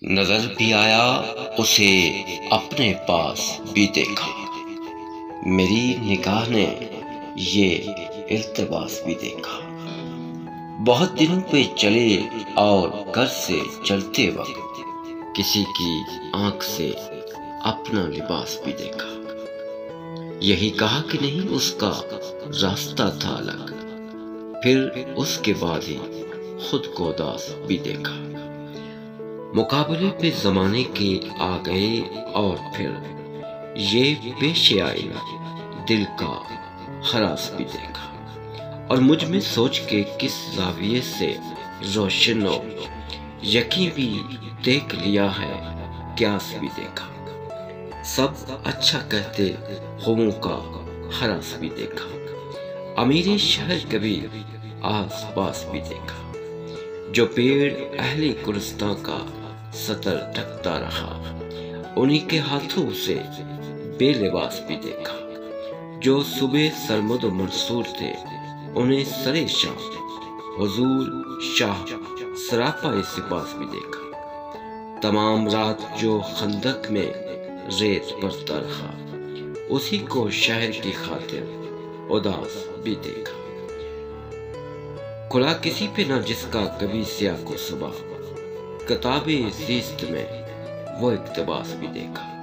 نظر بھی آیا اسے اپنے پاس بھی دیکھا، میری نگاہ نے یہ التباس بھی دیکھا۔ بہت دنوں پہ چلے اور گھر سے چلتے وقت کسی کی آنکھ سے اپنا لباس بھی دیکھا۔ یہی کہا کہ نہیں اس کا راستہ تھا الگ، پھر اس کے بعد ہی خود کو اداس بھی دیکھا۔ مقابلے پہ زمانے کے آ گئے اور پھر یہ پیش آئینہ دل کا ہراس بھی دیکھا، اور مجھ میں سوچ کے کس زاویے سے روشن و یقین بھی دیکھ لیا ہے، قیاس بھی دیکھا۔ سب اچھا کہتے قوموں کا ہراس بھی دیکھا، امیر شہر کبھی آس پاس بھی دیکھا۔ جو پیڑ اہل گلستاں کا سطر ڈھکتا رہا، انہی کے ہاتھوں سے بے لباس بھی دیکھا۔ جو صبح سرمد و منصور تھے، انہیں سرے شاہ حضور شاہ سراپا سپاس بھی دیکھا۔ تمام رات جو خندق میں ریت برتا رہا، اسی کو شہر کی خاطر اداس بھی دیکھا۔ کھلا کسی پہ نہ جس کا کبھی سیاہ کو صبح، کتاب زیست میں وہ اقتباس بھی دیکھا۔